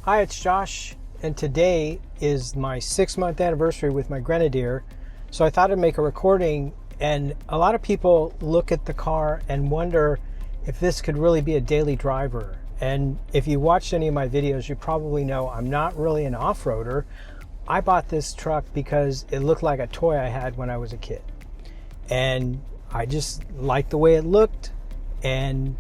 Hi, it's Josh, and today is my 6-month anniversary with my Grenadier. So I thought I'd make a recording, and a lot of people look at the car and wonder if this could really be a daily driver. And if you watched any of my videos, you probably know I'm not really an off-roader. I bought this truck because it looked like a toy I had when I was a kid. And I just liked the way it looked and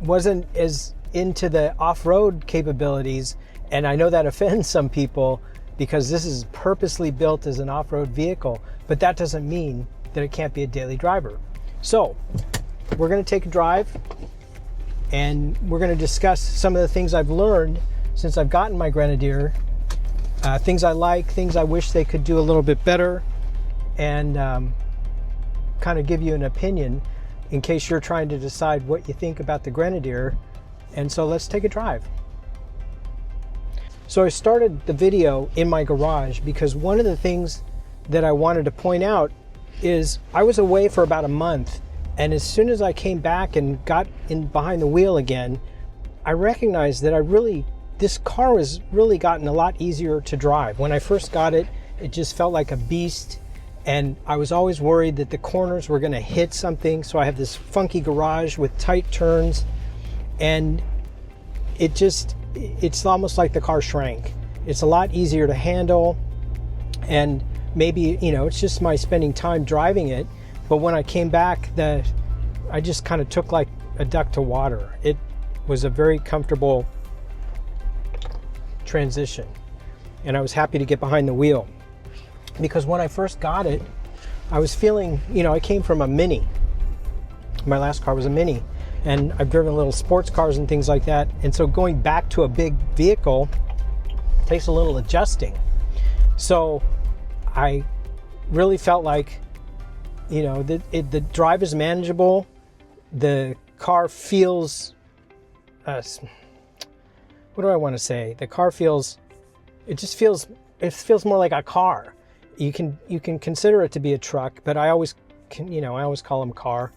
wasn't as into the off-road capabilities, and I know that offends some people because this is purposely built as an off-road vehicle, but that doesn't mean that it can't be a daily driver. So we're going to take a drive and we're going to discuss some of the things I've learned since I've gotten my Grenadier, things I like, things I wish they could do a little bit better, and kind of give you an opinion in case you're trying to decide what you think about the Grenadier. And so let's take a drive. So I started the video in my garage because one of the things that I wanted to point out is I was away for about a month, and as soon as I came back and got in behind the wheel again, I recognized that this car has really gotten a lot easier to drive. When I first got it, it just felt like a beast, and I was always worried that the corners were going to hit something. So I have this funky garage with tight turns, and it's almost like the car shrank. It's a lot easier to handle, and maybe, it's just my spending time driving it. But when I came back, I just kind of took like a duck to water. It was a very comfortable transition, and I was happy to get behind the wheel, because when I first got it, I was feeling, I came from a Mini. My last car was a Mini, and I've driven little sports cars and things like that. And so going back to a big vehicle takes a little adjusting. So I really felt like, the drive is manageable. The car feels, what do I want to say? The car feels more like a car. You can consider it to be a truck, but I always call them car.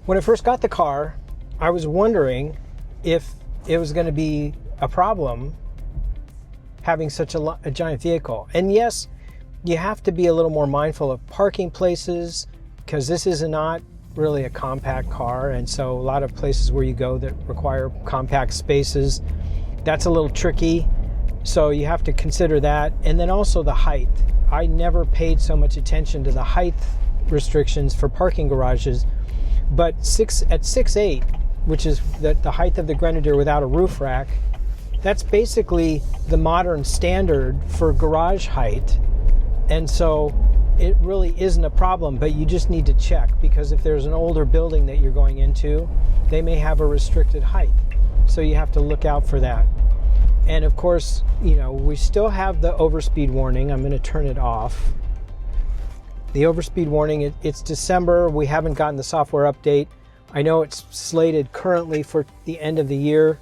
When I first got the car, I was wondering if it was going to be a problem having such a giant vehicle. And yes, you have to be a little more mindful of parking places, because this is not really a compact car. And so a lot of places where you go that require compact spaces, that's a little tricky. So you have to consider that. And then also the height. I never paid so much attention to the height restrictions for parking garages. But at 6'8", which is the height of the Grenadier without a roof rack, that's basically the modern standard for garage height. And so it really isn't a problem, but you just need to check, because if there's an older building that you're going into, they may have a restricted height. So you have to look out for that. And of course, we still have the overspeed warning. I'm going to turn it off. The overspeed warning, it's December. We haven't gotten the software update. I know it's slated currently for the end of the year,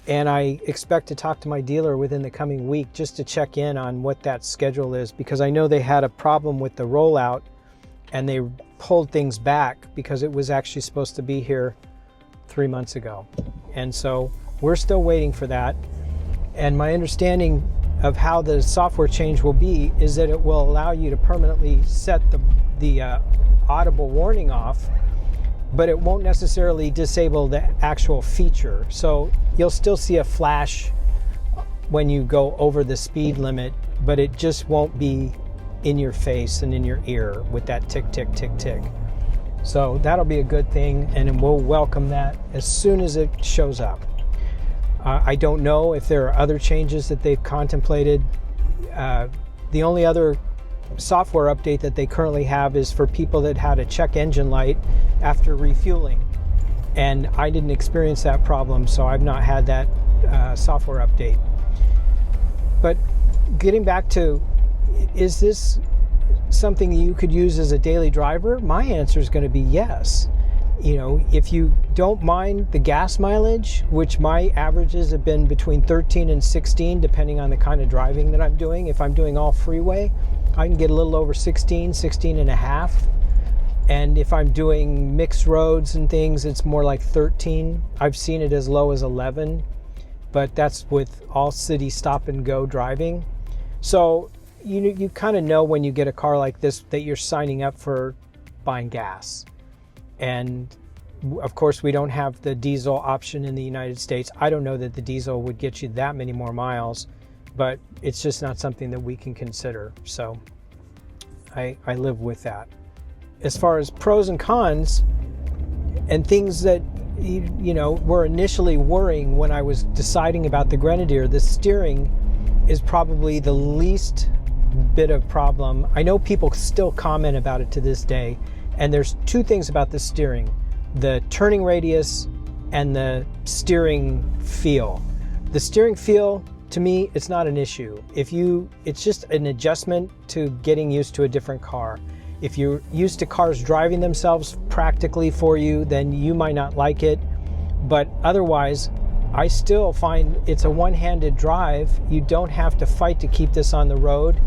and I expect to talk to my dealer within the coming week just to check in on what that schedule is, because I know they had a problem with the rollout and they pulled things back because it was actually supposed to be here 3 months ago. And so we're still waiting for that. And my understanding of how the software change will be is that it will allow you to permanently set the audible warning off, but it won't necessarily disable the actual feature. So you'll still see a flash when you go over the speed limit, but it just won't be in your face and in your ear with that tick, tick, tick, tick. So that'll be a good thing, and we'll welcome that as soon as it shows up. I don't know if there are other changes that they've contemplated. The only other software update that they currently have is for people that had a check engine light after refueling. And I didn't experience that problem, so I've not had that software update. But getting back to, is this something you could use as a daily driver? My answer is going to be yes. If you don't mind the gas mileage, which my averages have been between 13 and 16, depending on the kind of driving that I'm doing. If I'm doing all freeway, I can get a little over 16 and a half. And if I'm doing mixed roads and things, it's more like 13. I've seen it as low as 11. but that's with all city stop and go driving. So you kind of know when you get a car like this that you're signing up for buying gas. And of course, we don't have the diesel option in the United States. I don't know that the diesel would get you that many more miles, but it's just not something that we can consider. So I live with that. As far as pros and cons and things that were initially worrying when I was deciding about the Grenadier, the steering is probably the least bit of problem. I know people still comment about it to this day, and there's two things about the steering: the turning radius and the steering feel. The steering feel, to me, it's not an issue. It's just an adjustment to getting used to a different car. If you're used to cars driving themselves practically for you, then you might not like it. But otherwise, I still find it's a one-handed drive. You don't have to fight to keep this on the road.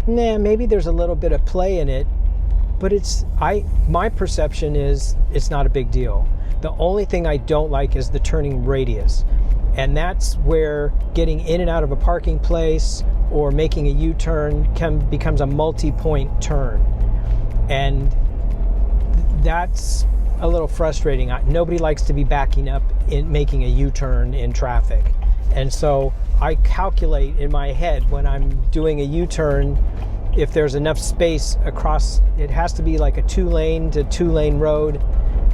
Maybe there's a little bit of play in it, but my perception is it's not a big deal. The only thing I don't like is the turning radius. And that's where getting in and out of a parking place or making a U-turn becomes a multi-point turn. And that's a little frustrating. Nobody likes to be backing up in making a U-turn in traffic. And so I calculate in my head when I'm doing a U-turn, if there's enough space across, it has to be like a 2-lane to 2-lane road.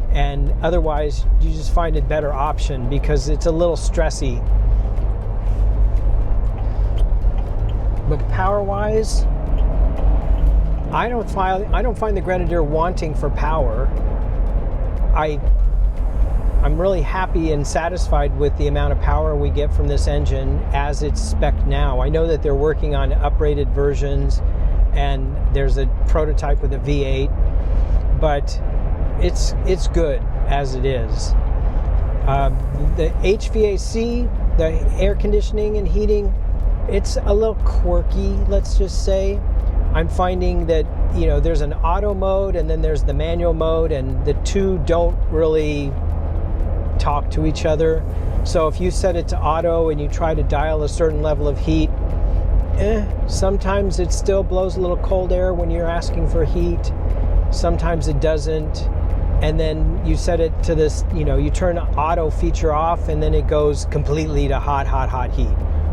And otherwise, you just find a better option because it's a little stressy. But power-wise, I don't find the Grenadier wanting for power. I'm really happy and satisfied with the amount of power we get from this engine as it's spec'd now. I know that they're working on uprated versions, and there's a prototype with a V8, but it's good as it is. The HVAC, the air conditioning and heating, it's a little quirky, let's just say. I'm finding that, there's an auto mode and then there's the manual mode, and the two don't really talk to each other. So if you set it to auto and you try to dial a certain level of heat, sometimes it still blows a little cold air when you're asking for heat. Sometimes it doesn't. And then you set it to this, you turn auto feature off and then it goes completely to hot heat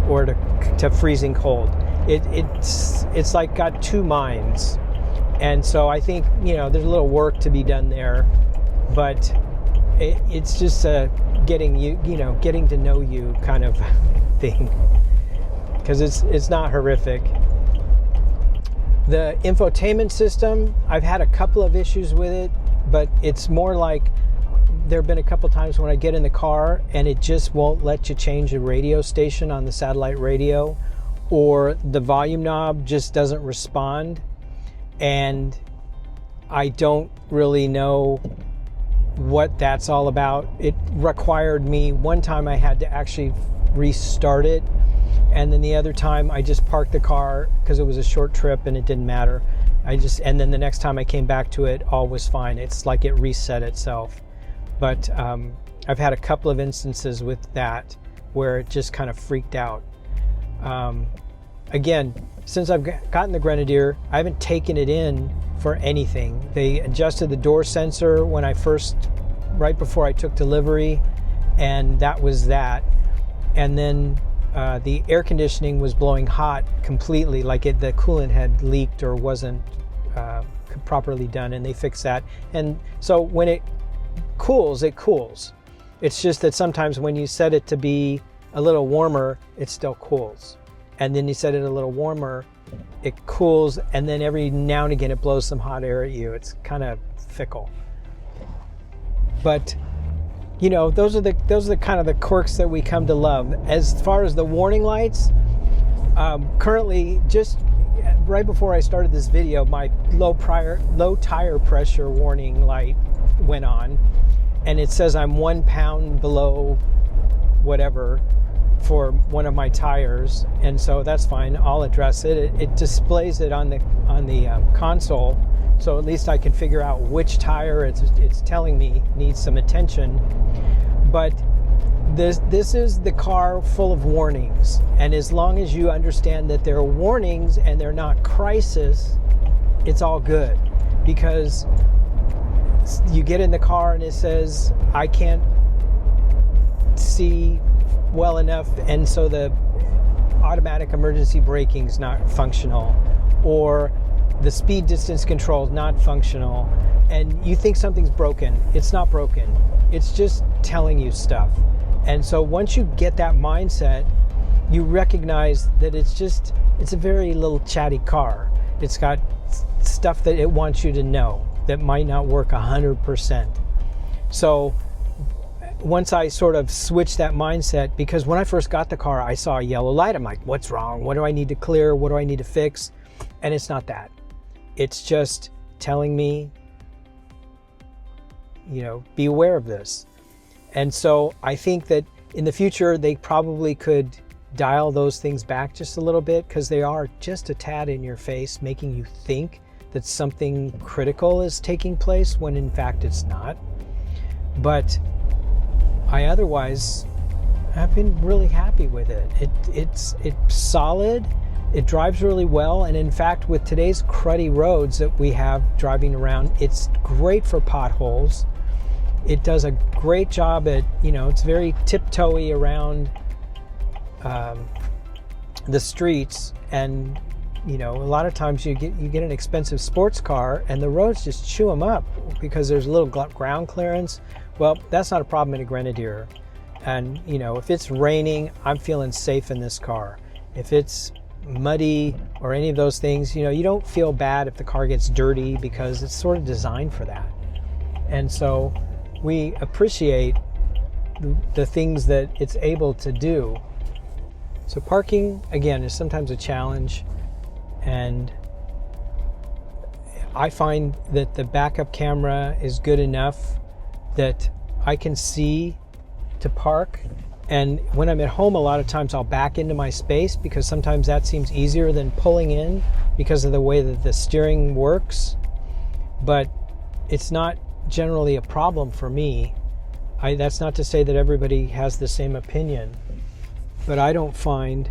or to freezing cold. It's like got two minds. And so I think, there's a little work to be done there, but it's just getting to know you kind of thing, because it's not horrific. The infotainment system, I've had a couple of issues with it, but it's more like there have been a couple times when I get in the car and it just won't let you change the radio station on the satellite radio, or the volume knob just doesn't respond, and I don't really know what that's all about. It required me, one time I had to actually restart it, and then the other time I just parked the car because it was a short trip and it didn't matter. And then the next time I came back to it, all was fine. It's like it reset itself. But I've had a couple of instances with that where it just kind of freaked out. Again, since I've gotten the Grenadier, I haven't taken it in for anything. They adjusted the door sensor right before I took delivery, and that was that. And then the air conditioning was blowing hot completely, like the coolant had leaked or wasn't properly done, and they fixed that. And so when it cools, it cools. It's just that sometimes when you set it to be a little warmer, it still cools. And then you set it a little warmer, it cools, and then every now and again it blows some hot air at you. It's kind of fickle. But those are the kind of the quirks that we come to love. As far as the warning lights, currently, just right before I started this video, my low tire pressure warning light went on, and it says I'm 1 pound below whatever for one of my tires, and so that's fine. I'll address it. It displays it on the console, so at least I can figure out which tire it's telling me needs some attention. But This is the car full of warnings, and as long as you understand that there are warnings and they're not crisis, it's all good. Because you get in the car and it says, I can't see well enough, and so the automatic emergency braking is not functional, or the speed distance control is not functional, and you think something's broken. It's not broken. It's just telling you stuff. And so once you get that mindset, you recognize that it's a very little chatty car. It's got stuff that it wants you to know that might not work 100%. So once I sort of switched that mindset, because when I first got the car, I saw a yellow light. I'm like, what's wrong? What do I need to clear? What do I need to fix? And it's not that. It's just telling me, be aware of this. And so I think that in the future, they probably could dial those things back just a little bit, because they are just a tad in your face, making you think that something critical is taking place when in fact it's not. But I otherwise have been really happy with it. It's solid. It drives really well. And in fact, with today's cruddy roads that we have driving around, it's great for potholes. It does a great job at, it's very tiptoey around the streets. And, a lot of times you get an expensive sports car and the roads just chew them up because there's a little ground clearance. Well, that's not a problem in a Grenadier. And, if it's raining, I'm feeling safe in this car. If it's muddy or any of those things, you don't feel bad if the car gets dirty, because it's sort of designed for that. And so we appreciate the things that it's able to do. So parking, again, is sometimes a challenge. And I find that the backup camera is good enough that I can see to park. And when I'm at home, a lot of times I'll back into my space, because sometimes that seems easier than pulling in because of the way that the steering works. But it's not generally a problem for me. That's not to say that everybody has the same opinion, but I don't find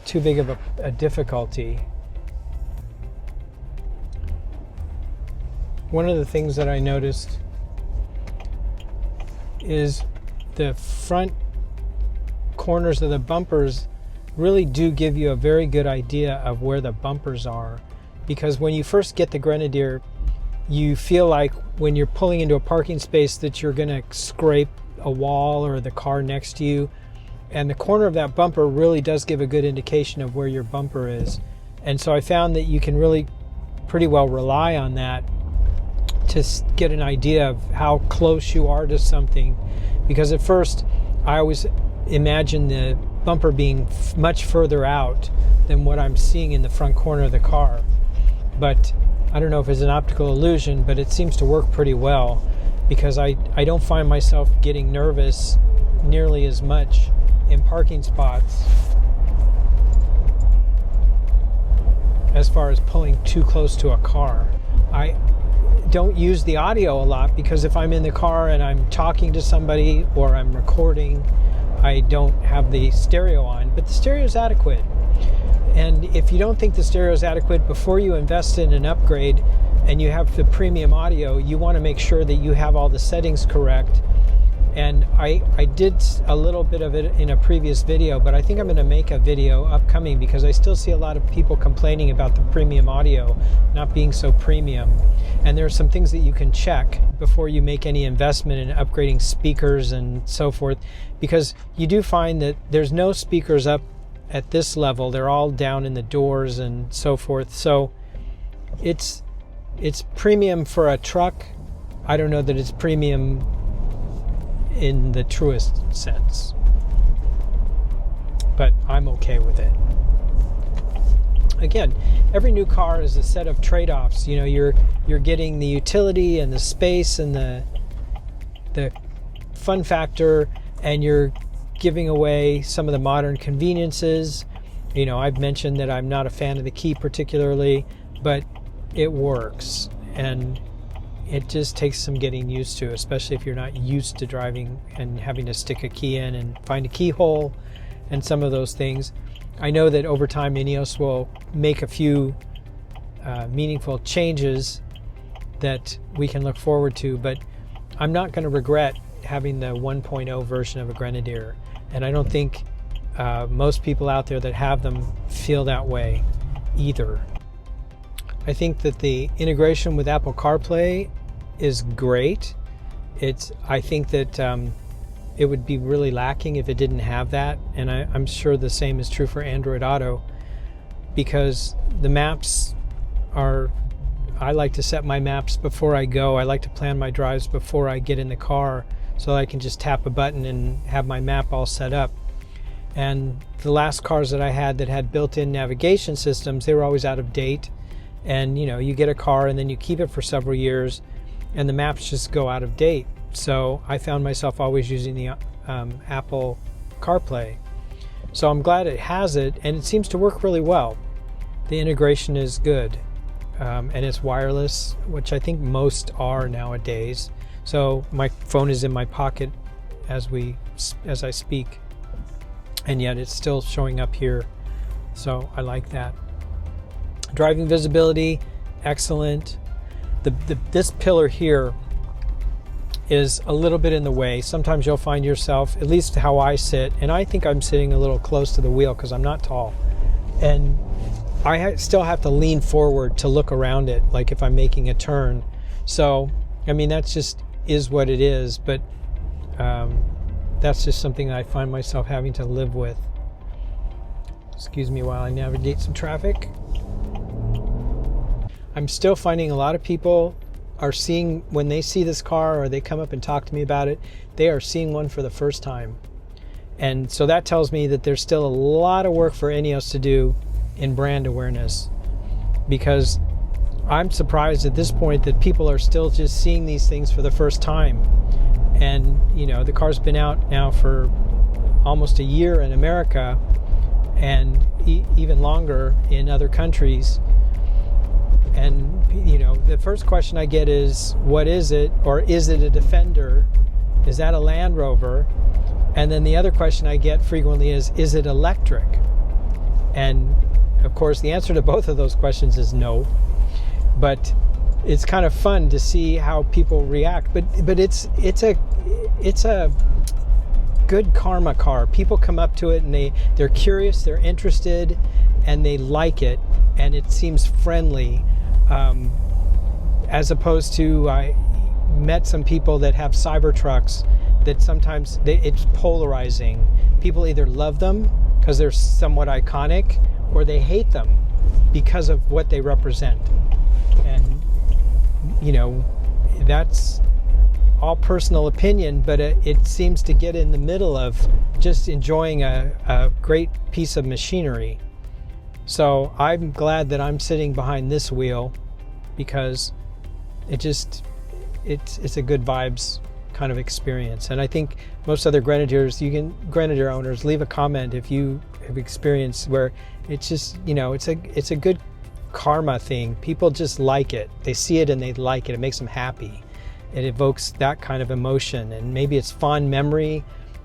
too big of a difficulty. One of the things that I noticed is the front corners of the bumpers really do give you a very good idea of where the bumpers are. Because when you first get the Grenadier, you feel like when you're pulling into a parking space that you're going to scrape a wall or the car next to you. And the corner of that bumper really does give a good indication of where your bumper is. And so I found that you can really pretty well rely on that to get an idea of how close you are to something. Because at first, I always imagined the bumper being much further out than what I'm seeing in the front corner of the car. But I don't know if it's an optical illusion, but it seems to work pretty well, because I don't find myself getting nervous nearly as much in parking spots as far as pulling too close to a car. I don't use the audio a lot, because if I'm in the car and I'm talking to somebody or I'm recording, I don't have the stereo on, but the stereo is adequate. And if you don't think the stereo is adequate, before you invest in an upgrade and you have the premium audio, you want to make sure that you have all the settings correct. And I did a little bit of it in a previous video, but I think I'm going to make a video upcoming, because I still see a lot of people complaining about the premium audio not being so premium. And there are some things that you can check before you make any investment in upgrading speakers and so forth, because you do find that there's no speakers up at this level. They're all down in the doors and so forth. So it's premium for a truck. I don't know that it's premium in the truest sense, but I'm okay with it. Again, every new car is a set of trade-offs. You're getting the utility and the space and the fun factor, and you're giving away some of the modern conveniences. I've mentioned that I'm not a fan of the key particularly, but it works. And it just takes some getting used to, especially if you're not used to driving and having to stick a key in and find a keyhole and some of those things. I know that over time INEOS will make a few meaningful changes that we can look forward to, but I'm not going to regret having the 1.0 version of a Grenadier, and I don't think most people out there that have them feel that way either. I think that the integration with Apple CarPlay is great. I think that it would be really lacking if it didn't have that, and I'm sure the same is true for Android Auto, because the maps are, I like to set my maps before I go. I like to plan my drives before I get in the car so I can just tap a button and have my map all set up. And the last cars that I had that had built-in navigation systems, they were always out of date. And you know, you get a car and then you keep it for several years and the maps just go out of date. So I found myself always using the Apple CarPlay. So I'm glad it has it, and it seems to work really well. The integration is good, and it's wireless, which I think most are nowadays. So my phone is in my pocket as I speak, and yet it's still showing up here. So I like that. Driving visibility, excellent. This pillar here is a little bit in the way. Sometimes you'll find yourself, at least how I sit, and I think I'm sitting a little close to the wheel because I'm not tall, and I still have to lean forward to look around it, like if I'm making a turn. So, I mean, that's just is what it is, but that's just something that I find myself having to live with. Excuse me while I navigate some traffic. I'm still finding a lot of people are seeing, when they see this car or they come up and talk to me about it, they are seeing one for the first time. And so that tells me that there's still a lot of work for INEOS to do in brand awareness, because I'm surprised at this point that people are still just seeing these things for the first time. And you know, the car's been out now for almost a year in America, and even longer in other countries. And you know, the first question I get is, what is it? Or is it a Defender? Is that a Land Rover? And then the other question I get frequently is it electric? And of course the answer to both of those questions is no. But it's kind of fun to see how people react. But it's a good karma car. People come up to it and they're curious, they're interested, and they like it, and it seems friendly. As opposed to, I met some people that have Cybertrucks that sometimes it's polarizing. People either love them because they're somewhat iconic, or they hate them because of what they represent. And you know, that's all personal opinion, but it seems to get in the middle of just enjoying a great piece of machinery. So I'm glad that I'm sitting behind this wheel, because it's a good vibes kind of experience. And I think most other Grenadier owners, leave a comment if you have experienced where it's just, you know, it's a good karma thing. People just like it. They see it and they like it. It makes them happy. It evokes that kind of emotion, and maybe it's fond memory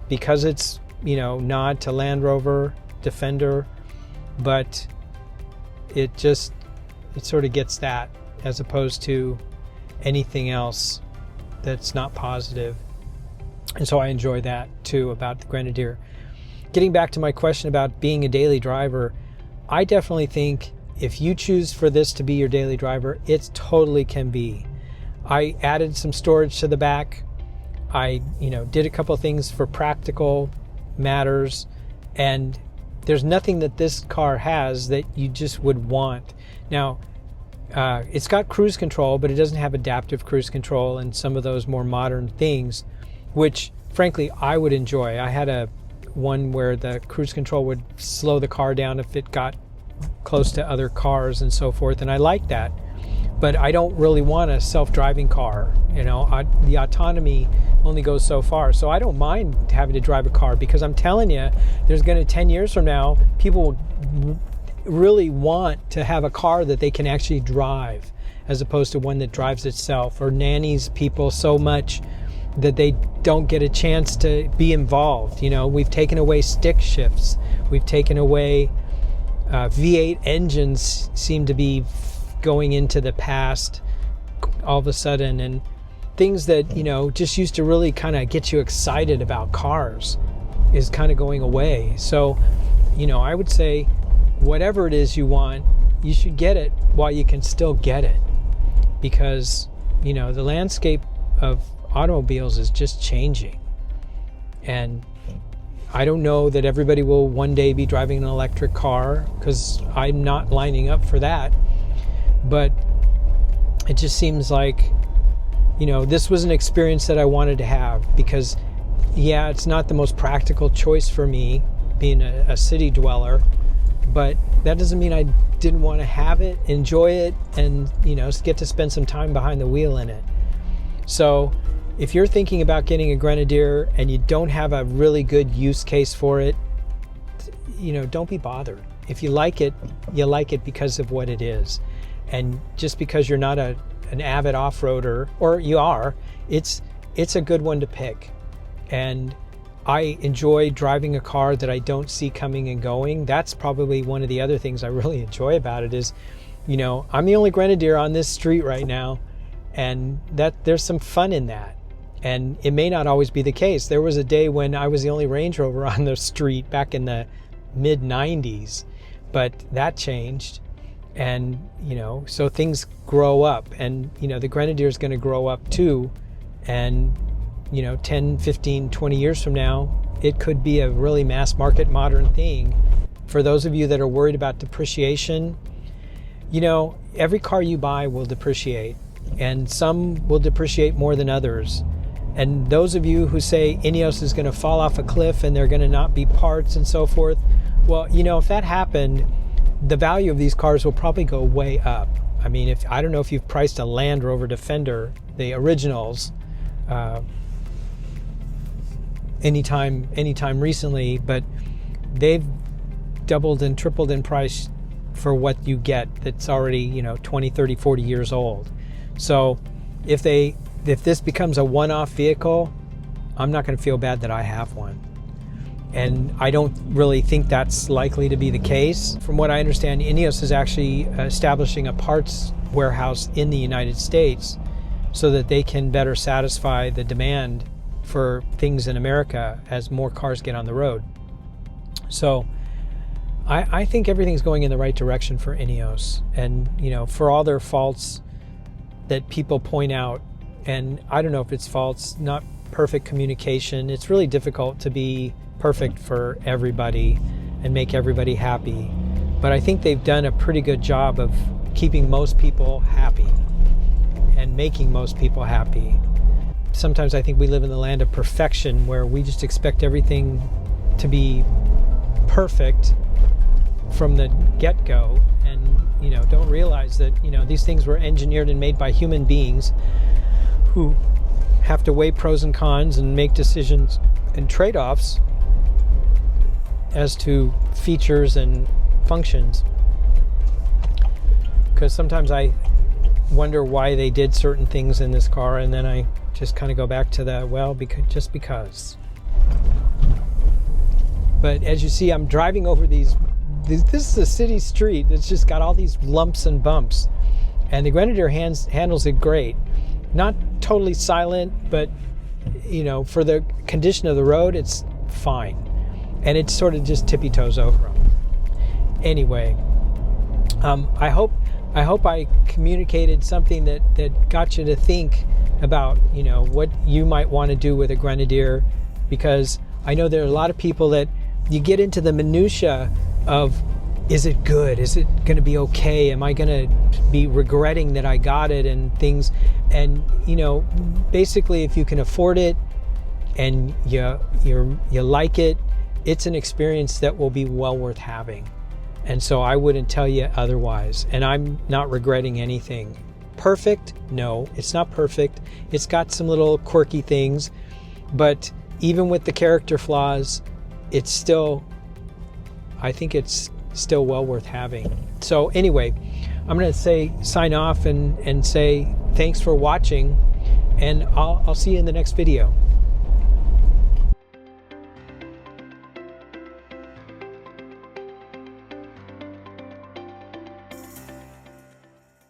because it's, you know, nod to Land Rover, Defender, but it sort of gets that, as opposed to anything else that's not positive. And so I enjoy that too about the Grenadier. Getting back to my question about being a daily driver, I definitely think if you choose for this to be your daily driver, it totally can be. I added some storage to the back. I, you know, did a couple of things for practical matters, and there's nothing that this car has that you just would want. Now, it's got cruise control, but it doesn't have adaptive cruise control and some of those more modern things, which frankly I would enjoy. I had one where the cruise control would slow the car down if it got close to other cars and so forth, and I like that. But I don't really want a self-driving car. You know, the autonomy only goes so far. So I don't mind having to drive a car, because I'm telling you, there's going to 10 years from now, people will really want to have a car that they can actually drive, as opposed to one that drives itself or nannies people so much that they don't get a chance to be involved. You know, we've taken away stick shifts. We've taken away V8 engines seem to be going into the past all of a sudden, and things that, you know, just used to really kind of get you excited about cars is kind of going away. So, you know, I would say whatever it is you want, you should get it while you can still get it, because, you know, the landscape of automobiles is just changing. And I don't know that everybody will one day be driving an electric car, because I'm not lining up for that. But it just seems like, you know, this was an experience that I wanted to have, because, yeah, it's not the most practical choice for me, being a city dweller, but that doesn't mean I didn't want to have it, enjoy it, and, you know, get to spend some time behind the wheel in it. So if you're thinking about getting a Grenadier and you don't have a really good use case for it, you know, don't be bothered. If you like it, you like it because of what it is. And just because you're not an avid off-roader, or you are, it's a good one to pick. And I enjoy driving a car that I don't see coming and going. That's probably one of the other things I really enjoy about it is, you know, I'm the only Grenadier on this street right now, and that there's some fun in that. And it may not always be the case. There was a day when I was the only Range Rover on the street back in the mid 90s, but that changed. And, you know, so things grow up, and, you know, the Grenadier is going to grow up too. And, you know, 10, 15, 20 years from now, it could be a really mass market modern thing. For those of you that are worried about depreciation, you know, every car you buy will depreciate, and some will depreciate more than others. And those of you who say INEOS is going to fall off a cliff and they're going to not be parts and so forth, well, you know, if that happened, the value of these cars will probably go way up. I mean, I don't know if you've priced a Land Rover Defender, the originals, anytime recently, but they've doubled and tripled in price for what you get that's already, you know, 20, 30, 40 years old. So if this becomes a one-off vehicle, I'm not going to feel bad that I have one. And I don't really think that's likely to be the case. From what I understand, INEOS is actually establishing a parts warehouse in the United States so that they can better satisfy the demand for things in America as more cars get on the road. So I think everything's going in the right direction for INEOS. And, you know, for all their faults that people point out, and I don't know if it's faults, not perfect communication. It's really difficult to be perfect for everybody and make everybody happy. But I think they've done a pretty good job of keeping most people happy and making most people happy. Sometimes I think we live in the land of perfection, where we just expect everything to be perfect from the get-go, and, you know, don't realize that, you know, these things were engineered and made by human beings who have to weigh pros and cons and make decisions and trade-offs as to features and functions. Because sometimes I wonder why they did certain things in this car, and then I just kind of go back to that, well, just because. But as you see, I'm driving over these. This is a city street that's just got all these lumps and bumps, and the Grenadier handles it great. Not totally silent, but, you know, for the condition of the road, it's fine. And it sort of just tippy-toes over them. Anyway, I hope I communicated something that got you to think about, you know, what you might want to do with a Grenadier, because I know there are a lot of people that you get into the minutia of, is it good? Is it going to be okay? Am I going to be regretting that I got it and things? And, you know, basically, if you can afford it and you like it, it's an experience that will be well worth having. And so I wouldn't tell you otherwise. And I'm not regretting anything. Perfect? No, it's not perfect. It's got some little quirky things, but even with the character flaws, it's still, I think it's still well worth having. So anyway, I'm going to say sign off and say thanks for watching, and I'll see you in the next video.